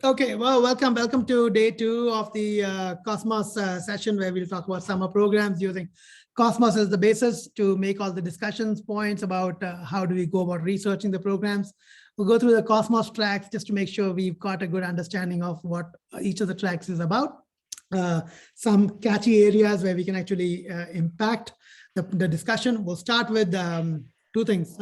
Okay, well, welcome to day 2 of the Cosmos session, where we'll talk about summer programs using Cosmos as the basis to make all the discussions points about how do we go about researching the programs. We'll go through the Cosmos tracks just to make sure we've got a good understanding of what each of the tracks is about. Some catchy areas where we can actually impact the discussion. We'll start with two things.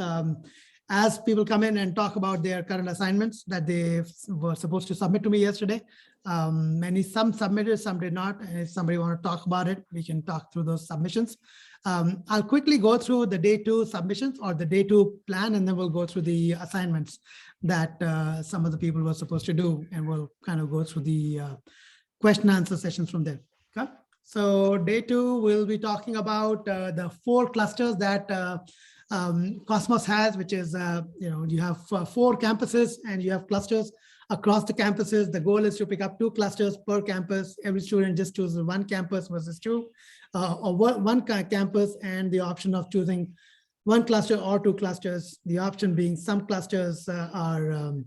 As people come in and talk about their current assignments that they were supposed to submit to me yesterday. Some submitted, some did not. And if somebody want to talk about it, we can talk through those submissions. I'll quickly go through the day 2 submissions or the day 2 plan, and then we'll go through the assignments that some of the people were supposed to do, and we'll kind of go through the question answer sessions from there. Okay. So day 2, we'll be talking about the 4 clusters that Cosmos has, which is, you have 4 campuses and you have clusters across the campuses. The goal is to pick up 2 clusters per campus. Every student just chooses 1 campus versus 2, or one campus, and the option of choosing 1 cluster or 2 clusters. The option being some clusters can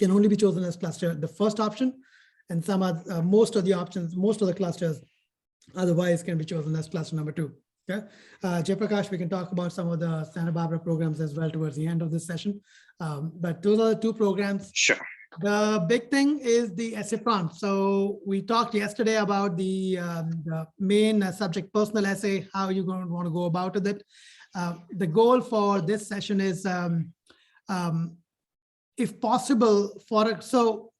only be chosen as cluster, the first option, and some are most of the clusters otherwise can be chosen as cluster number 2. Okay, Jayaprakash, we can talk about some of the Santa Barbara programs as well towards the end of this session. But those are the 2 programs. Sure. The big thing is the essay prompt. So we talked yesterday about the main subject personal essay, how you're going to want to go about with it. The goal for this session is, if possible, so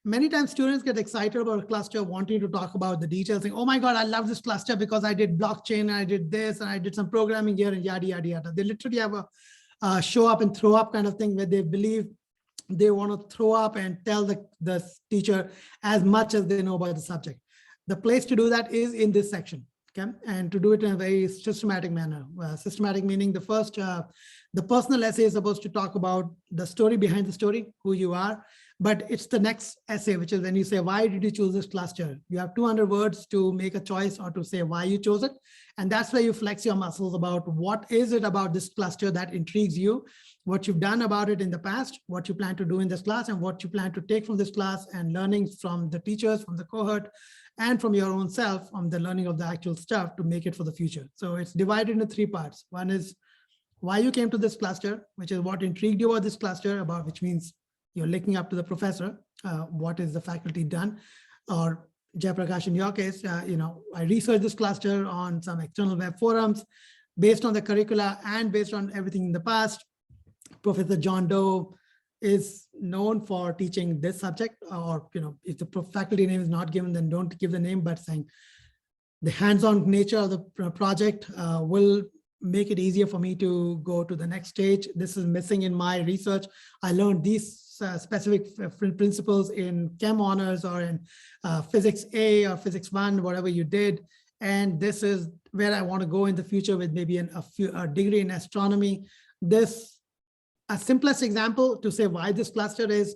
many times students get excited about a cluster, wanting to talk about the details, saying, oh my God, I love this cluster because I did blockchain and I did this and I did some programming here and yada, yada, yada. They literally have a show up and throw up kind of thing where they believe they want to throw up and tell the teacher as much as they know about the subject. The place to do that is in this section. Okay, and to do it in a very systematic manner. Systematic meaning the personal essay is supposed to talk about the story behind the story, who you are. But it's the next essay, which is when you say, why did you choose this cluster? You have 200 words to make a choice or to say why you chose it. And that's where you flex your muscles about what is it about this cluster that intrigues you, what you've done about it in the past, what you plan to do in this class, and what you plan to take from this class, and learnings from the teachers, from the cohort, and from your own self, from the learning of the actual stuff to make it for the future. So it's divided into 3 parts. One is why you came to this cluster, which is what intrigued you about this cluster, about which means you're looking up to the professor. What is the faculty done? Or Jayaprakash, in your case, I researched this cluster on some external web forums based on the curricula and based on everything in the past. Professor John Doe is known for teaching this subject, or if the faculty name is not given, then don't give the name, but saying the hands-on nature of the project will make it easier for me to go to the next stage. This is missing in my research. I learned these specific principles in Chem Honors or in Physics A or Physics 1, whatever you did. And this is where I want to go in the future with maybe a degree in astronomy. A simplest example to say why this cluster is,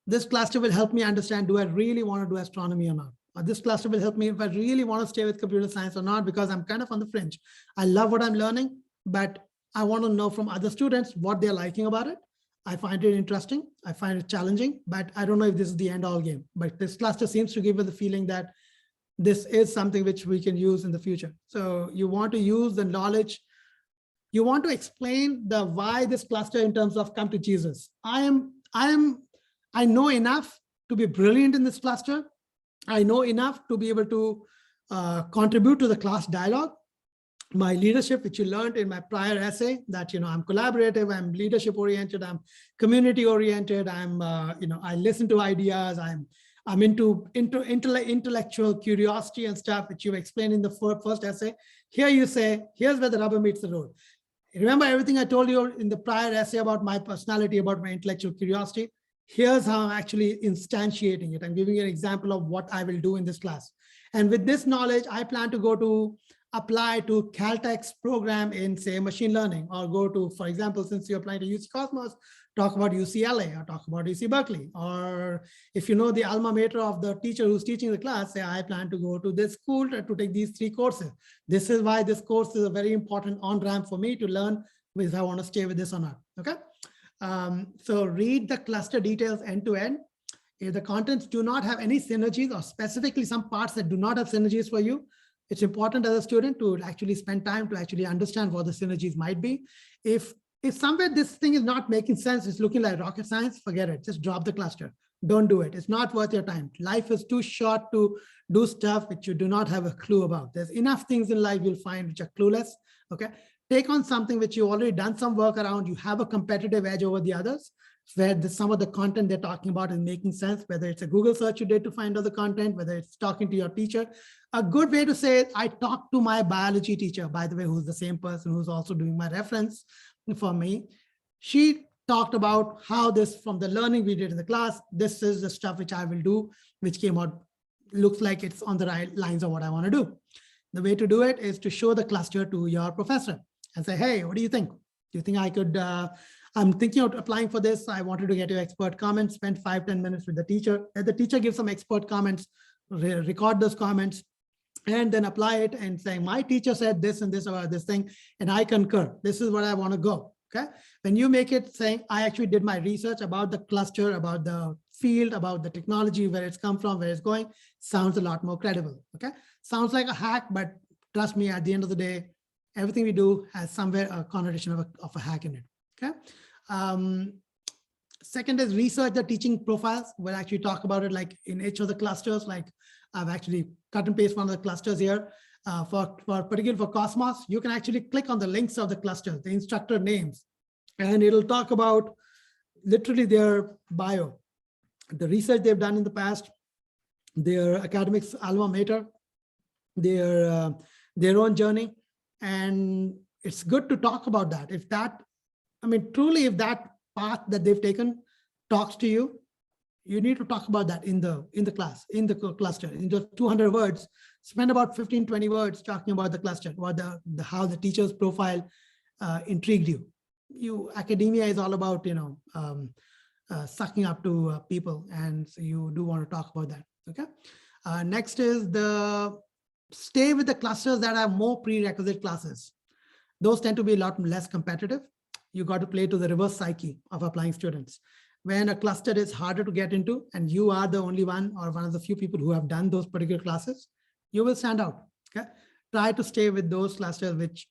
this cluster will help me understand, do I really want to do astronomy or not? Or this cluster will help me if I really want to stay with computer science or not, because I'm kind of on the fringe. I love what I'm learning, but I want to know from other students what they're liking about it. I find it interesting. I find it challenging, but I don't know if this is the end all game. But this cluster seems to give us the feeling that this is something which we can use in the future. So you want to use the knowledge. You want to explain the why this cluster in terms of come to Jesus. I know enough to be brilliant in this cluster. I know enough to be able to contribute to the class dialogue. My leadership, which you learned in my prior essay, that I'm collaborative, I'm leadership oriented, I'm community oriented, I listen to ideas, I'm into intellectual curiosity and stuff, which you explained in the first essay. Here you say, here's where the rubber meets the road. Remember everything I told you in the prior essay about my personality, about my intellectual curiosity? Here's how I'm actually instantiating it. I'm giving you an example of what I will do in this class. And with this knowledge, I plan to apply to Caltech's program in, say, machine learning, or go to, for example, since you're applying to UC Cosmos, talk about UCLA or talk about UC Berkeley. Or if you know the alma mater of the teacher who's teaching the class, say, I plan to go to this school to take these 3 courses. This is why this course is a very important on-ramp for me to learn if I want to stay with this or not, okay? So read the cluster details end to end. If the contents do not have any synergies, or specifically some parts that do not have synergies for you, it's important as a student to actually spend time to actually understand what the synergies might be. If somewhere this thing is not making sense, it's looking like rocket science, forget it. Just drop the cluster. Don't do it. It's not worth your time. Life is too short to do stuff which you do not have a clue about. There's enough things in life you'll find which are clueless. Okay. Take on something which you already done some work around. You have a competitive edge over the others, where some of the content they're talking about is making sense, whether it's a Google search you did to find out the content, whether it's talking to your teacher. A good way to say it, I talked to my biology teacher, by the way, who's the same person who's also doing my reference for me. She talked about how this, from the learning we did in the class, this is the stuff which I will do, which came out, looks like it's on the right lines of what I want to do. The way to do it is to show the cluster to your professor and say, hey, what do you think? Do you think I could, I'm thinking of applying for this. I wanted to get your expert comments, spend 5-10 minutes with the teacher. If the teacher gives some expert comments, record those comments, and then apply it and say, my teacher said this and this about this thing, and I concur. This is what I want to go. Okay. When you make it saying, I actually did my research about the cluster, about the field, about the technology, where it's come from, where it's going, sounds a lot more credible. Okay. Sounds like a hack, but trust me, at the end of the day, everything we do has somewhere a connotation of a hack in it. Okay. Second is research the teaching profiles. We'll actually talk about it like in each of the clusters. Like I've actually cut and paste one of the clusters here. Particularly for Cosmos, you can actually click on the links of the clusters, the instructor names, and it'll talk about literally their bio, the research they've done in the past, their academics alma mater, their own journey. And it's good to talk about that. If that, I mean, truly, if that path that they've taken talks to you, you need to talk about that in the class, in the cluster, in just 200 words, spend about 15-20 words talking about the cluster, about how the teacher's profile intrigued you. Academia is all about, sucking up to people. And so you do want to talk about that. Okay. Next is stay with the clusters that have more prerequisite classes. Those tend to be a lot less competitive. You got to play to the reverse psyche of applying students. When a cluster is harder to get into and you are the only one or one of the few people who have done those particular classes, you will stand out. Okay. Try to stay with those clusters which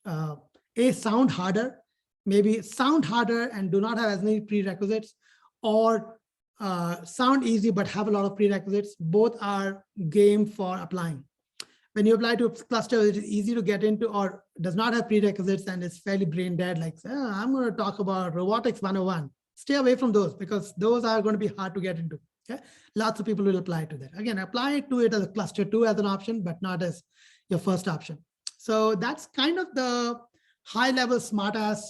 sound harder, maybe sound harder and do not have as many prerequisites, or sound easy but have a lot of prerequisites. Both are game for applying. When you apply to a cluster it is easy to get into or does not have prerequisites and is fairly brain dead, like I'm going to talk about robotics 101. Stay away from those because those are going to be hard to get into. Okay, lots of people will apply to that. Again, apply to it as a cluster 2 as an option, but not as your first option. So that's kind of the high-level smart-ass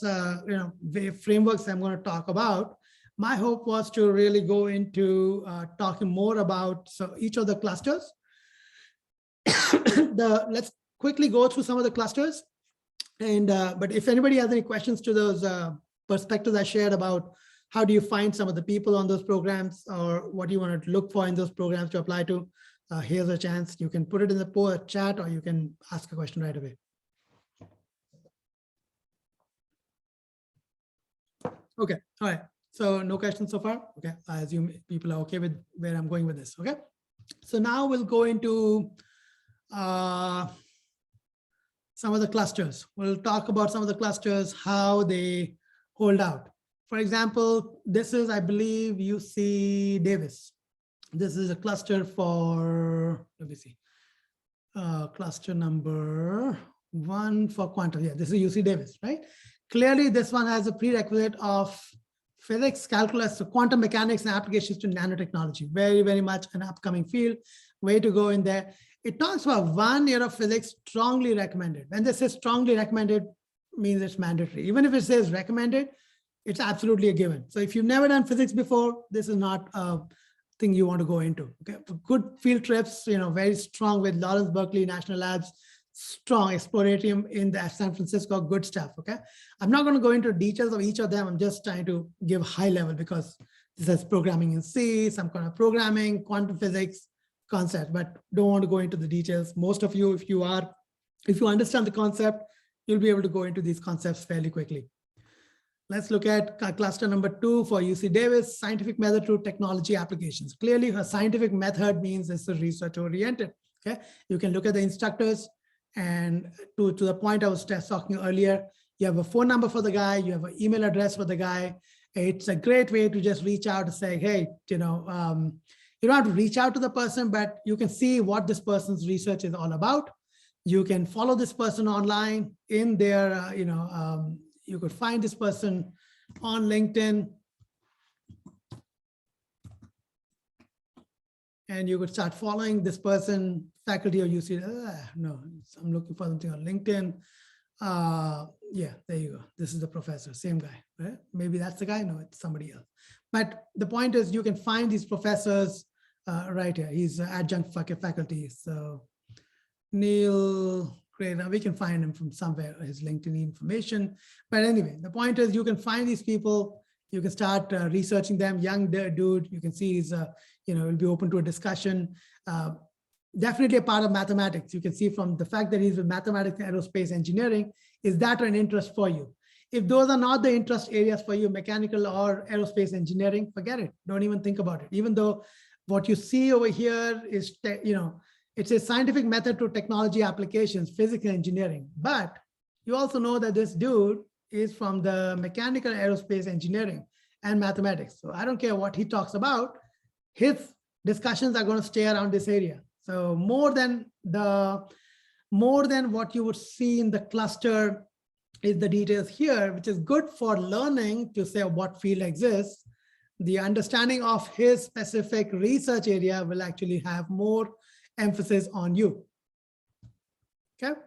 frameworks I'm going to talk about. My hope was to really go into talking more about each of the clusters. Let's quickly go through some of the clusters. And but if anybody has any questions to those perspectives I shared about how do you find some of the people on those programs or what do you want to look for in those programs to apply to, here's a chance. You can put it in the chat or you can ask a question right away. Okay, all right. So no questions so far. Okay, I assume people are okay with where I'm going with this. Okay, so now we'll go into some of the clusters. We'll talk about some of the clusters, how they hold out. For example, this is, I believe, UC Davis. This is a cluster for, let me see, cluster number 1 for quantum. Yeah, this is UC Davis, right? Clearly, this one has a prerequisite of physics, calculus, so quantum mechanics and applications to nanotechnology. Very, very much an upcoming field. Way to go in there. It talks about 1 year of physics, strongly recommended. When this says strongly recommended, means it's mandatory. Even if it says recommended, it's absolutely a given. So if you've never done physics before, this is not a thing you want to go into. Okay, good field trips, very strong with Lawrence Berkeley National Labs, strong Exploratorium in the San Francisco, good stuff. Okay, I'm not going to go into details of each of them. I'm just trying to give high level because this is programming in C, some kind of programming, quantum physics concept, but don't want to go into the details. Most of you, if you understand the concept, you'll be able to go into these concepts fairly quickly. Let's look at cluster number 2 for UC Davis, scientific method to technology applications. Clearly, a scientific method means it's research oriented. Okay, you can look at the instructors, and to the point I was talking earlier, you have a phone number for the guy, you have an email address for the guy. It's a great way to just reach out and say, hey, you don't have to reach out to the person, but you can see what this person's research is all about. You can follow this person online in their, you could find this person on LinkedIn, and you could start following this person, faculty or UC. No, I'm looking for something on LinkedIn. Yeah, there you go. This is the professor, same guy, right? Maybe that's the guy. No, it's somebody else. But the point is, you can find these professors right here. He's adjunct faculty. So Neil, great. Now we can find him from somewhere, his LinkedIn information. But anyway, the point is, you can find these people. You can start researching them. Young dude, you can see he's, will be open to a discussion. Definitely a part of mathematics. You can see from the fact that he's with mathematics and aerospace engineering, is that an interest for you? If those are not the interest areas for you, mechanical or aerospace engineering, forget it. Don't even think about it. Even though what you see over here is, it's a scientific method to technology applications, physics and engineering. But you also know that this dude is from the mechanical aerospace engineering and mathematics. So I don't care what he talks about, his discussions are going to stay around this area. So more than what you would see in the cluster is the details here, which is good for learning to say what field exists. The understanding of his specific research area will actually have more emphasis on you. Okay.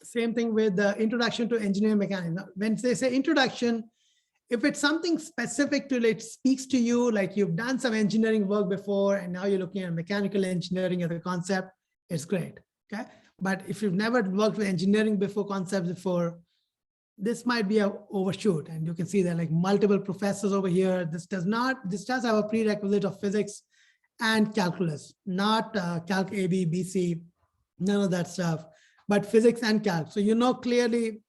Same thing with the introduction to engineering mechanics. When they say introduction, if it's something specific to it, speaks to you, like you've done some engineering work before and now you're looking at mechanical engineering as a concept, it's great. Okay. But if you've never worked with engineering concepts before, this might be an overshoot. And you can see there are like multiple professors over here. This does have a prerequisite of physics and calculus, not calc A, B, BC, none of that stuff, but physics and calc. So you know clearly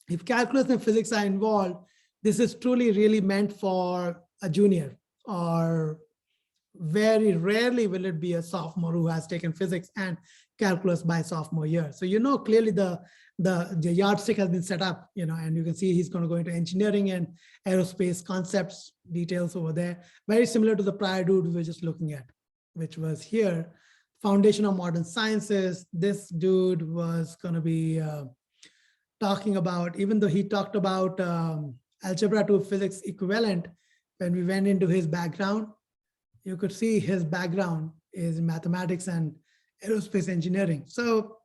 if calculus and physics are involved, this is truly really meant for a junior, or very rarely will it be a sophomore who has taken physics and calculus by sophomore year. So you know clearly the yardstick has been set up, and you can see he's going to go into engineering and aerospace concepts, details over there. Very similar to the prior dude we were just looking at, which was here, foundation of modern sciences. This dude was going to be talking about, even though he talked about algebra 2 physics equivalent, when we went into his background, you could see his background is mathematics and aerospace engineering. So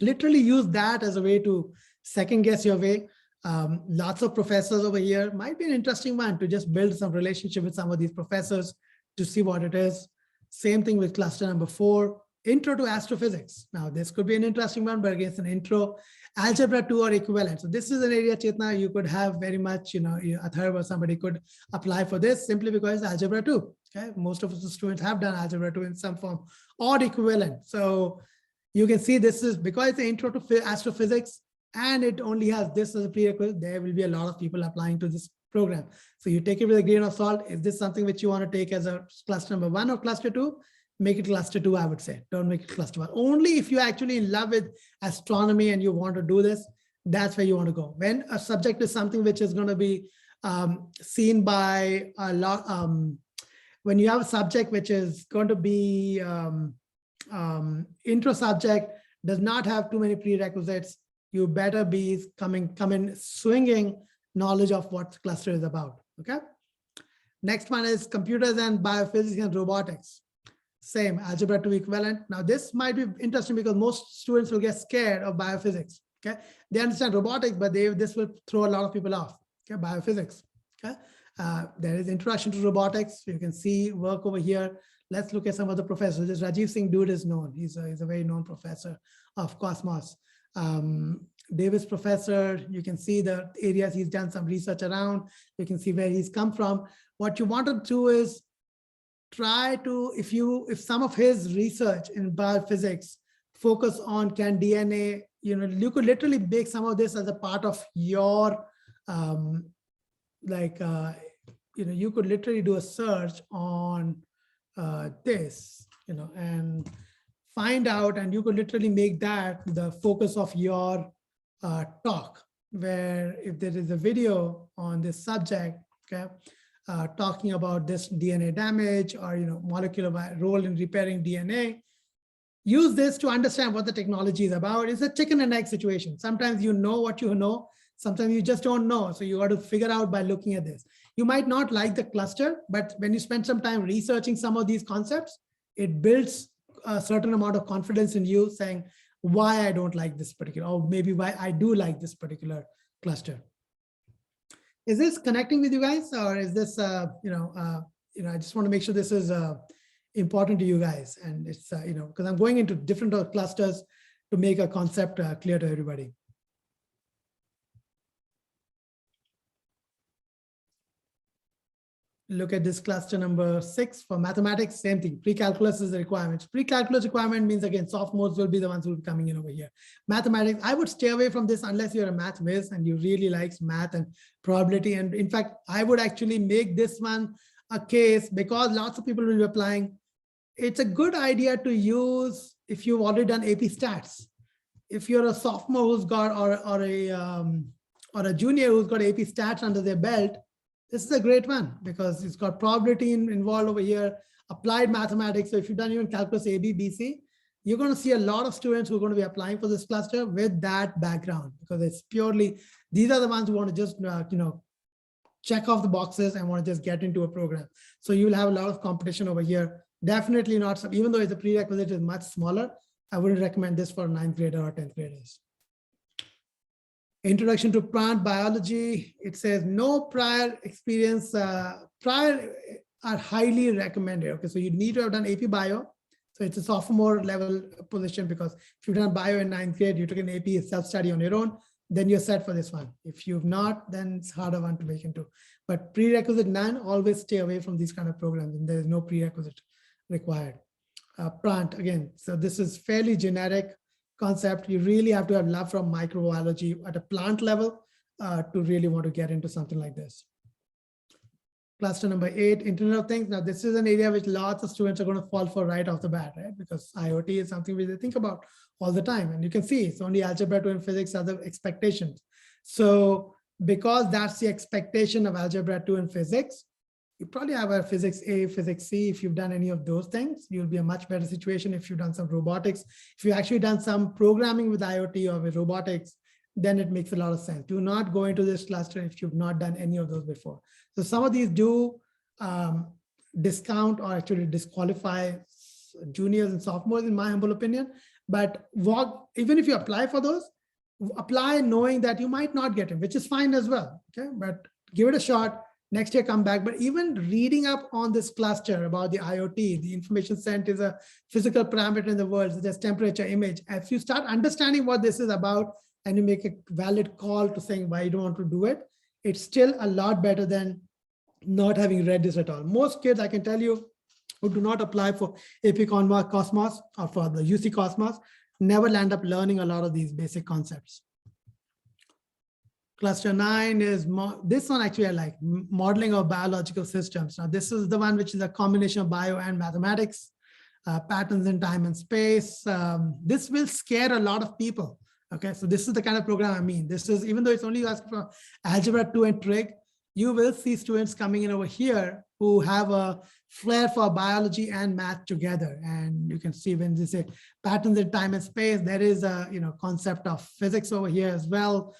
literally use that as a way to second guess your way. Lots of professors over here, might be an interesting one to just build some relationship with some of these professors to see what it is. Same thing with cluster number 4, intro to astrophysics. Now this could be an interesting one, but again, it's an intro. Algebra 2 or equivalent. So this is an area, Chetna, you could have very much, a third or somebody could apply for this simply because it's algebra 2. Okay, most of the students have done algebra 2 in some form or equivalent. So you can see this is because it's an intro to astrophysics and it only has this as a prerequisite. There will be a lot of people applying to this program. So you take it with a grain of salt. Is this something which you want to take as a cluster number 1 or cluster 2? Make it cluster 2, I would say. Don't make it cluster 1. Only if you're actually in love with astronomy and you want to do this, that's where you want to go. When a subject is something which is going to be seen by a lot, when you have a subject which is going to be intro subject, does not have too many prerequisites, you better be come in swinging knowledge of what cluster is about. Okay. Next one is computers and biophysics and robotics. Same, algebra 2 equivalent. Now this might be interesting because most students will get scared of biophysics. Okay, they understand robotics, but this will throw a lot of people off. Okay, biophysics. Okay, there is introduction to robotics. You can see work over here. Let's look at some of the professors. This Rajiv Singh dude is known. He's a very known professor of Cosmos. Davis professor. You can see the areas he's done some research around. You can see where he's come from. What you want to do is try to, if some of his research in biophysics focus on can DNA, you could literally make some of this as a part of your like, you could literally do a search on this, and find out, and you could literally make that the focus of your talk, where if there is a video on this subject, okay, talking about this DNA damage or molecular role in repairing DNA, use this to understand what the technology is about. It's a chicken and egg situation. Sometimes you know what you know, sometimes you just don't know. So you got to figure out by looking at this. You might not like the cluster, but when you spend some time researching some of these concepts, it builds a certain amount of confidence in you, saying why I don't like this particular, or maybe why I do like this particular cluster. Is this connecting with you guys, or is this, I just want to make sure this is important to you guys, and it's, because I'm going into different clusters to make a concept clear to everybody. Look at this cluster number 6 for mathematics, same thing. Pre-calculus is the requirement. Pre-calculus requirement means, again, sophomores will be the ones who will be coming in over here. Mathematics, I would stay away from this unless you're a math whiz and you really like math and probability. And in fact, I would actually make this one a case, because lots of people will be applying. It's a good idea to use if you've already done AP stats. If you're a sophomore who's got, or a junior who's got AP stats under their belt, this is a great one, because it's got probability involved over here, applied mathematics. So if you've done even calculus A, B, B, C, you're going to see a lot of students who are going to be applying for this cluster with that background, because it's purely, these are the ones who want to just, check off the boxes and want to just get into a program. So you will have a lot of competition over here. Definitely not, even though it's a prerequisite is much smaller, I wouldn't recommend this for 9th grader or 10th graders. Introduction to plant biology. It says no prior experience. Prior are highly recommended. Okay, so you need to have done AP Bio. So it's a sophomore level position, because if you've done Bio in 9th grade, you took an AP self-study on your own, then you're set for this one. If you've not, then it's harder one to make into. But prerequisite none, always stay away from these kind of programs, and there is no prerequisite required. Plant, again, so this is fairly generic concept. You really have to have love from microbiology at a plant level to really want to get into something like this. Cluster number 8, Internet of Things. Now, this is an area which lots of students are going to fall for right off the bat, right? Because IoT is something which they think about all the time. And you can see it's only Algebra 2 and Physics are the expectations. So because that's the expectation of Algebra 2 and Physics, you probably have a Physics A, Physics C. If you've done any of those things, you'll be a much better situation. If you've done some robotics, if you've actually done some programming with IoT or with robotics, then it makes a lot of sense. Do not go into this cluster if you've not done any of those before. So some of these do discount or actually disqualify juniors and sophomores, in my humble opinion. But even if you apply for those, apply knowing that you might not get it, which is fine as well. Okay, but give it a shot. Next year, come back. But even reading up on this cluster about the IoT, the information sent is a physical parameter in the world, such as temperature, image. If you start understanding what this is about and you make a valid call to saying why you don't want to do it, it's still a lot better than not having read this at all. Most kids, I can tell you, who do not apply for AP Cosmos or for the UC Cosmos, never land up learning a lot of these basic concepts. Cluster 9 is this one actually I like, modeling of biological systems. Now this is the one which is a combination of bio and mathematics, patterns in time and space. This will scare a lot of people. Okay, so this is the kind of program I mean. This is, even though it's only asking for Algebra 2 and Trig, you will see students coming in over here who have a flair for biology and math together. And you can see when they say patterns in time and space, there is a concept of physics over here as well.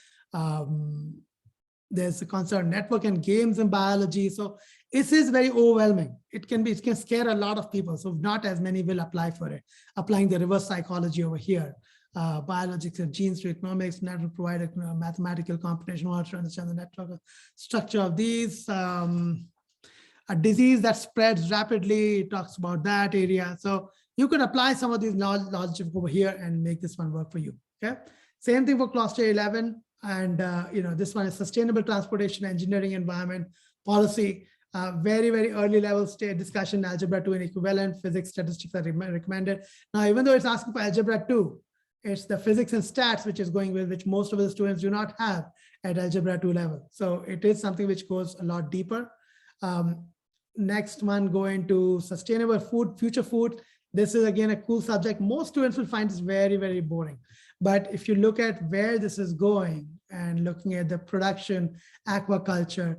There's a concept of network and games in biology. So it is very overwhelming. It can scare a lot of people. So not as many will apply for it. Applying the reverse psychology over here. Biologics and genes to economics, network provider, mathematical computation, how to understand the network structure of these. A disease that spreads rapidly, talks about that area. So you could apply some of these logic over here and make this one work for you. Okay. Same thing for cluster 11. And this one is sustainable transportation, engineering, environment, policy. Very, very early level state discussion, Algebra 2 and equivalent, physics, statistics are recommended. Now, even though it's asking for Algebra 2, it's the physics and stats which is going with, which most of the students do not have. at algebra 2 level. So it is something which goes a lot deeper. Next one, go into sustainable food, future food. This is again a cool subject. Most students will find this very, very boring. But if you look at where this is going and looking at the production, aquaculture,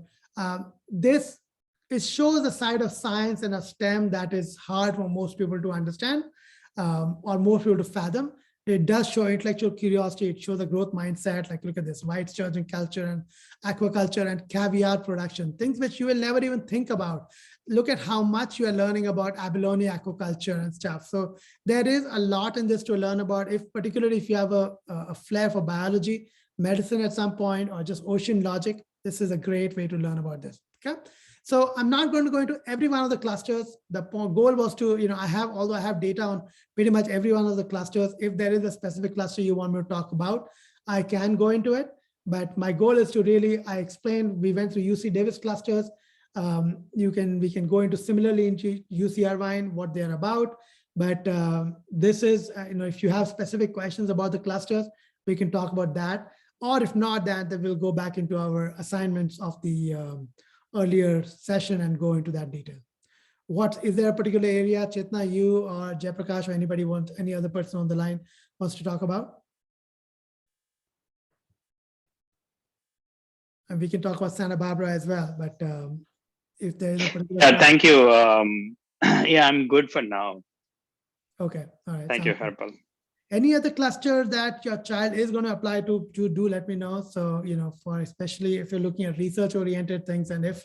this it shows the side of science and of STEM that is hard for most people to understand or most people to fathom. It does show intellectual curiosity. It shows a growth mindset. Like, look at this, white sturgeon culture and aquaculture and caviar production, things which you will never even think about. Look at how much you are learning about abalone aquaculture and stuff. So there is a lot in this to learn about, particularly if you have a flair for biology, medicine at some point, or just ocean logic. This is a great way to learn about this. Okay. So I'm not going to go into every one of the clusters. The goal was to, although I have data on pretty much every one of the clusters, if there is a specific cluster you want me to talk about, I can go into it. But my goal is to really, I explained, we went through UC Davis clusters. We can go into similarly into UC Irvine, what they're about. But this is, if you have specific questions about the clusters, we can talk about that. Or if not that, then we'll go back into our assignments of the earlier session and go into that detail. Is there a particular area, Chetna, you or Jayaprakash or anybody any other person on the line wants to talk about? And we can talk about Santa Barbara as well, but if there is a particular... thank you. Yeah, I'm good for now. Okay, all right. Thank you, Harpal. Any other cluster that your child is going to apply to do let me know. So, for especially if you're looking at research oriented things, and if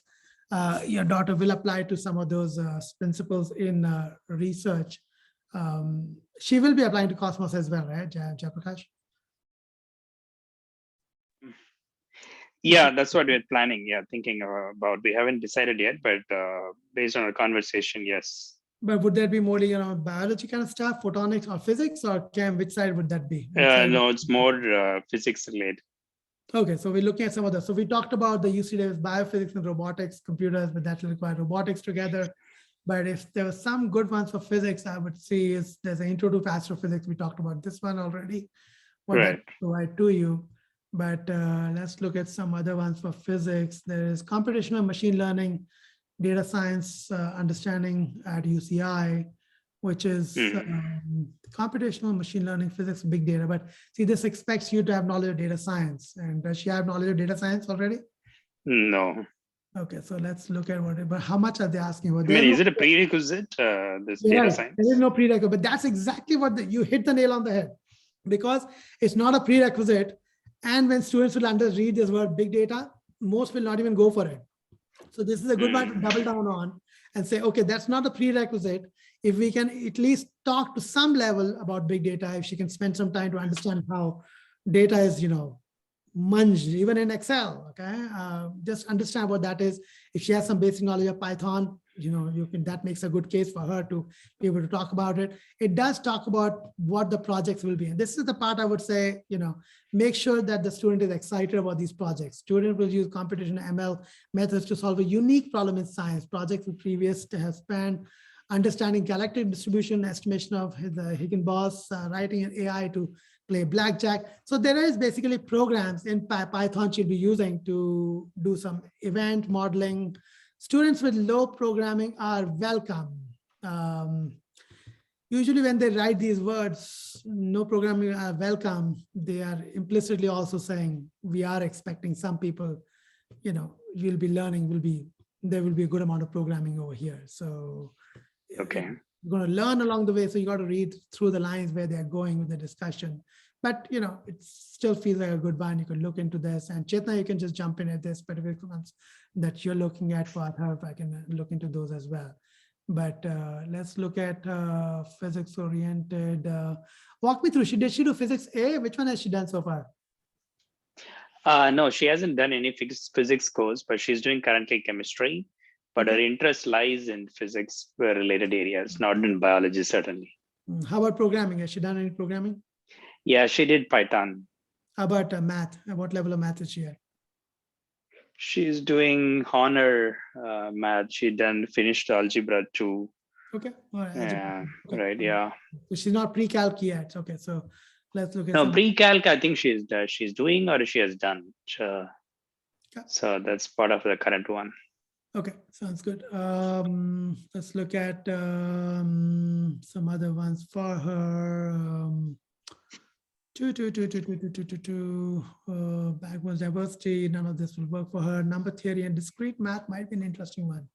your daughter will apply to some of those principles in research, she will be applying to Cosmos as well, right, Jayaprakash? Yeah, that's what we're planning. Yeah, thinking about. We haven't decided yet, but based on our conversation, yes. But would that be more, biology kind of stuff, photonics or physics, or which side would that be? No, it's more physics related. Okay, so we're looking at some of those. So we talked about the UC Davis biophysics and robotics, computers, but that will require robotics together. But if there were some good ones for physics, I would see there's an intro to astrophysics. We talked about this one already. What that provide to you. But let's look at some other ones for physics. There is computational machine learning, data science understanding at UCI, which is computational machine learning, physics, big data. But see, this expects you to have knowledge of data science. And does she have knowledge of data science already? No. Okay, so let's look at but how much are they asking about? Is it a prerequisite, this data science? There is no prerequisite, but that's exactly what you hit the nail on the head, because it's not a prerequisite. And when students will read this word big data, most will not even go for it. So this is a good one to double down on and say, okay, that's not a prerequisite. If we can at least talk to some level about big data, if she can spend some time to understand how data is, munged, even in Excel, okay? Just understand what that is. If she has some basic knowledge of Python, that makes a good case for her to be able to talk about it. It does talk about what the projects will be. And this is the part I would say, make sure that the student is excited about these projects. Student will use computational ML methods to solve a unique problem in science. Projects with previous have spanned understanding galactic distribution, estimation of the Higginboss, writing an AI to play blackjack. So there is basically programs in Python she'll be using to do some event modeling. Students with low programming are welcome. Usually when they write these words, no programming are welcome, they are implicitly also saying, we are expecting some people, you'll be learning, there will be a good amount of programming over here. So okay, you're going to learn along the way. So you got to read through the lines where they're going with the discussion. But, it still feels like a good one. You can look into this. And Chetna, you can just jump in at this specific ones that you're looking at for her. I can look into those as well. But let's look at physics oriented. Walk me through. Did she do physics A? Which one has she done so far? No, she hasn't done any physics course, but she's doing currently chemistry. But her interest lies in physics related areas, not in biology, certainly. How about programming? Has she done any programming? Yeah, she did Python. How about math? What level of math is she at? She's doing honor math. She finished algebra 2. Okay. All right. Yeah. Okay. Right. Yeah. So she's not pre-calc yet. Okay. So Let's look at No, some. pre-calc, I think she's doing or she has done. Okay. So that's part of the current one. Okay, sounds good. Let's look at some other ones for her. Backwards diversity, none of this will work for her. Number theory and discrete math might be an interesting one.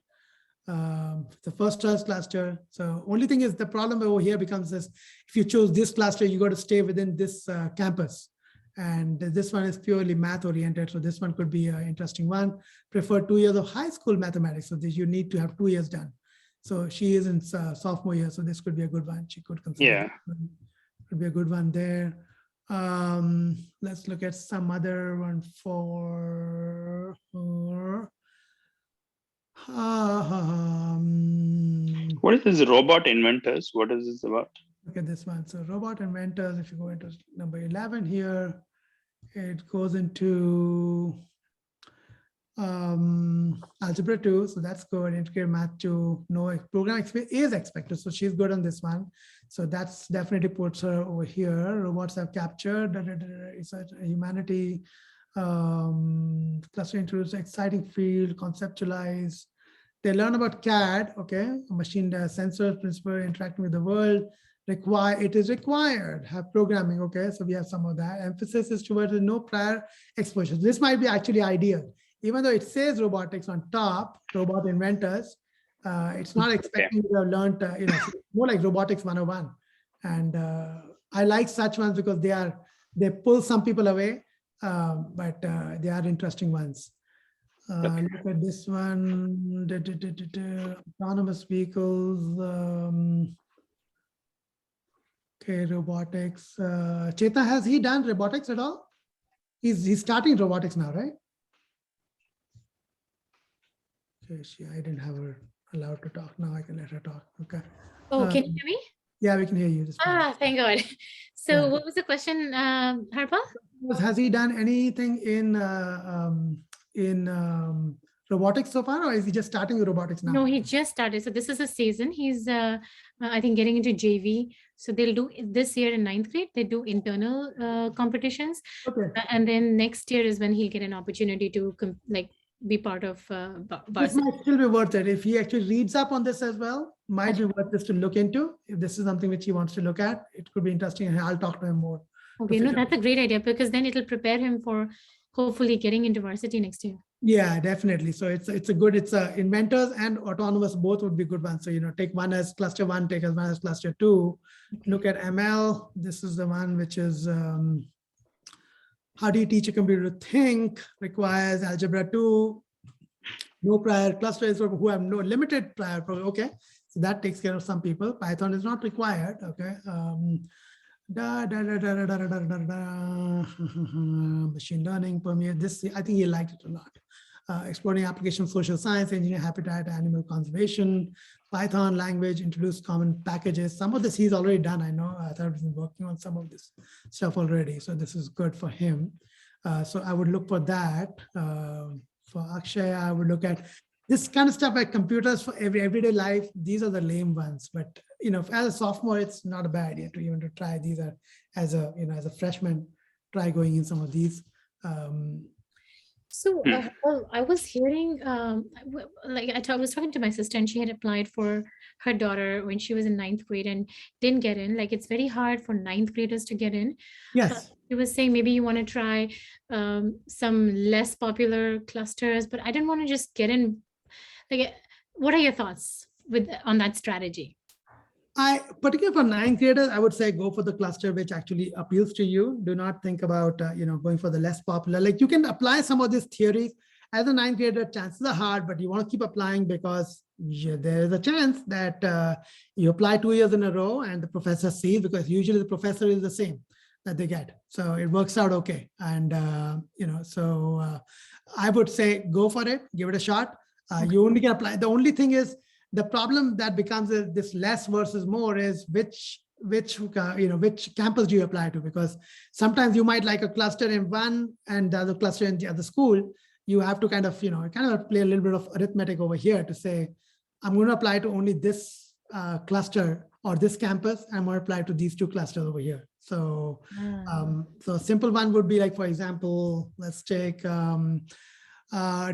The first choice cluster. So only thing is the problem over here becomes this: if you choose this cluster, you got to stay within this campus. And this one is purely math oriented. So this one could be an interesting one. Prefer 2 years of high school mathematics. So this you need to have 2 years done. So she is in sophomore year. So this could be a good one. She could consider. Yeah. Could be a good one there. Let's look at some other one for her. What is this robot inventors? What is this about? Look at this one. So robot inventors, if you go into number 11 here, it goes into algebra 2. So that's good. Integrated math 2. No program experience is expected. So she's good on this one. So that's definitely puts her over here. Robots have captured research, humanity. Cluster introduces exciting field, conceptualize. They learn about CAD, okay, machine sensors, principle, interacting with the world. It is required, have programming, okay, so we have some of that. Emphasis is towards no prior exposure. This might be actually ideal. Even though it says robotics on top, robot inventors, it's not expecting you to have learned, more like robotics 101. And I like such ones because they pull some people away, but they are interesting ones. Look at this one, autonomous vehicles. Okay, robotics. Cheta, has he done robotics at all? He's starting robotics now, right? Okay, I didn't have her allowed to talk. Now I can let her talk. Okay. Oh, can you hear me? Yeah, we can hear you. Thank God. So Yeah. what was the question, Harpa? Has he done anything in robotics so far, or is he just starting with robotics now? No, he just started. So this is a season. He's, I think, getting into JV. So they'll do this year in 9th grade. They do internal competitions. Okay. And then next year is when he'll get an opportunity to be part of This might still be worth it. If he actually reads up on this as well, might be worth this to look into. If this is something which he wants to look at, it could be interesting, and I'll talk to him more. Okay, no, that's a great idea, because then it'll prepare him for hopefully getting into varsity next year. Yeah, definitely. So it's inventors and autonomous, both would be good ones. So, take one as cluster 1, take as one as cluster 2. Okay. Look at ML. This is the one which is how do you teach a computer to think? Requires algebra 2. No prior clusters who have no limited prior program. Okay, so that takes care of some people. Python is not required. Okay. Machine learning, permeate. This, I think he liked it a lot. Exploring application, social science, engineering, habitat, animal conservation, Python language, introduce common packages. Some of this he's already done. I know. I thought he's been working on some of this stuff already. So this is good for him. So I would look for that. For Akshay, I would look at this kind of stuff like computers for everyday life. These are the lame ones, but as a sophomore, it's not a bad idea to even to try these. Are as a freshman, try going in some of these. So I was hearing, I was talking to my sister, and she had applied for her daughter when she was in 9th grade and didn't get in. Like, it's very hard for 9th graders to get in. Yes. She was saying maybe you want to try some less popular clusters, but I didn't want to just get in. Like, what are your thoughts on that strategy? Particularly for 9th graders, I would say go for the cluster which actually appeals to you. Do not think about going for the less popular. Like, you can apply some of these theories as a 9th grader. Chances are hard, but you want to keep applying because there is a chance that you apply 2 years in a row and the professor sees, because usually the professor is the same that they get. So it works out okay. And I would say go for it, give it a shot. You only can apply. The only thing is, the problem that becomes this less versus more is which campus do you apply to? Because sometimes you might like a cluster in one and the other cluster in the other school. You have to kind of play a little bit of arithmetic over here to say, I'm going to apply to only this cluster or this campus. I'm going to apply to these 2 clusters over here. So, Ah. so a simple one would be like, for example, let's take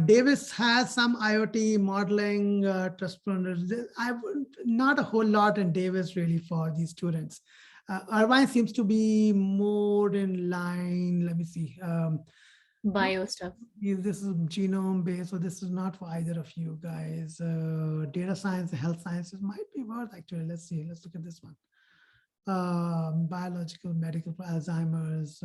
Davis has some IoT modeling trust funders. I would not a whole lot in Davis really for these students. Irvine seems to be more in line. Let me see. Bio stuff. This is genome based, so this is not for either of you guys. Data science, health sciences might be worth actually. Let's see. Let's look at this one. Biological, medical, Alzheimer's.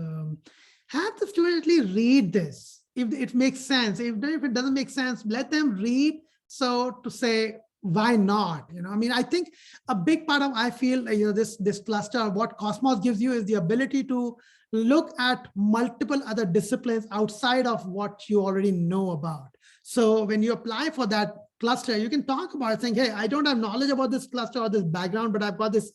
Have the student at least read this if it makes sense. If it doesn't make sense, let them read. So to say, why not? You know, I mean, I think a big part of, I feel, you know, this cluster, what Cosmos gives you is the ability to look at multiple other disciplines outside of what you already know about. So when you apply for that cluster, you can talk about it saying, hey, I don't have knowledge about this cluster or this background, but I've got this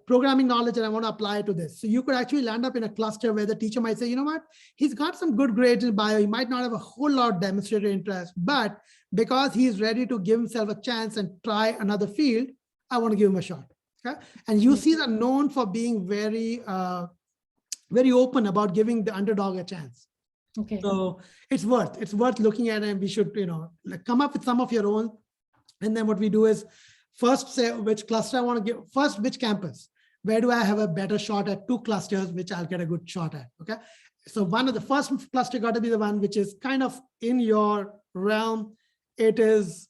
programming knowledge and I want to apply it to this. So you could actually land up in a cluster where the teacher might say, you know what, he's got some good grades in bio. He might not have a whole lot of demonstrated interest, but because he's ready to give himself a chance and try another field, I want to give him a shot. Okay. And UCs are known for being very, very open about giving the underdog a chance. Okay. So it's worth looking at, and we should, you know, like come up with some of your own. And then what we do is first say which cluster I want to give, first which campus, where do I have a better shot at 2 clusters, which I'll get a good shot at. Okay. So one of the first cluster got to be the one which is kind of in your realm. It is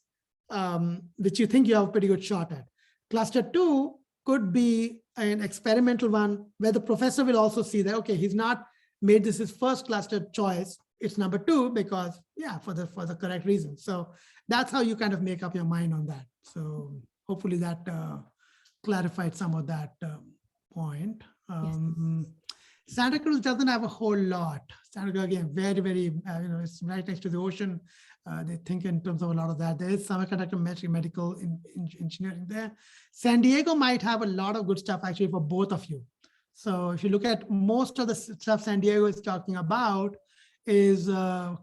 which you think you have a pretty good shot at. Cluster 2 could be an experimental one where the professor will also see that, okay, he's not made this his first cluster choice. It's number 2 because, yeah, for the correct reason. So that's how you kind of make up your mind on that. So hopefully that clarified some of that point. Santa Cruz doesn't have a whole lot. Santa Cruz, again, very, very, you know, it's right next to the ocean. They think in terms of a lot of that. There is semiconductor medical engineering there. San Diego might have a lot of good stuff actually for both of you. So if you look at most of the stuff San Diego is talking about is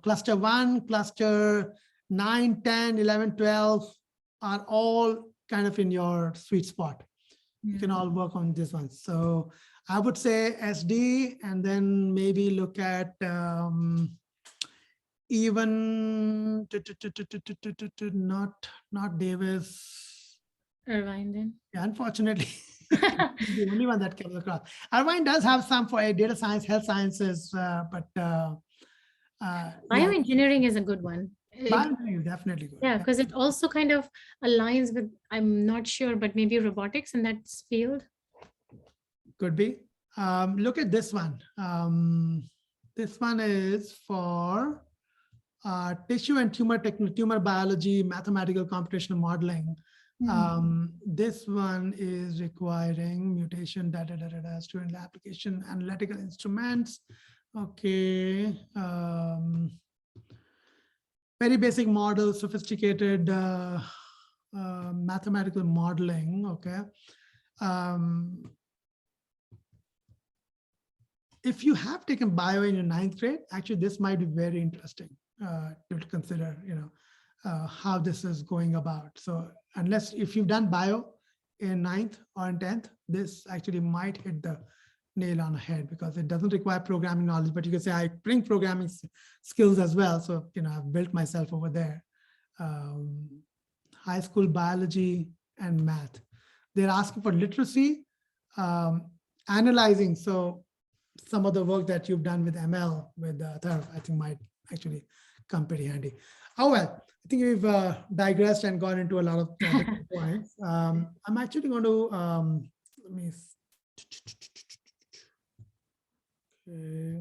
cluster 1, cluster 9, 10, 11, 12 are all kind of in your sweet spot. You can all work on this one. So I would say SD, and then maybe look at even not Davis. Irvine then. Yeah, unfortunately, the only one that comes across. Irvine does have some for data science, health sciences, but Bioengineering is a good one. Bioengineering is definitely good. Yeah, because it also kind of aligns with, I'm not sure, but maybe robotics in that field. Could be. Look at this one. This one is for tissue and tumor biology, mathematical computational modeling. This one is requiring mutation, student application, analytical instruments. Okay. Very basic models, sophisticated mathematical modeling. Okay. If you have taken bio in your 9th grade, actually, this might be very interesting to consider, you know, how this is going about. So if you've done bio in 9th or in 10th, this actually might hit the nail on the head because it doesn't require programming knowledge, but you can say I bring programming skills as well. So, you know, I've built myself over there. High school biology and math. They're asking for literacy, analyzing. So some of the work that you've done with ML, with Tharv, I think might actually come pretty handy. Oh, well, I think we've digressed and gone into a lot of different points. I'm actually going to, let me, okay.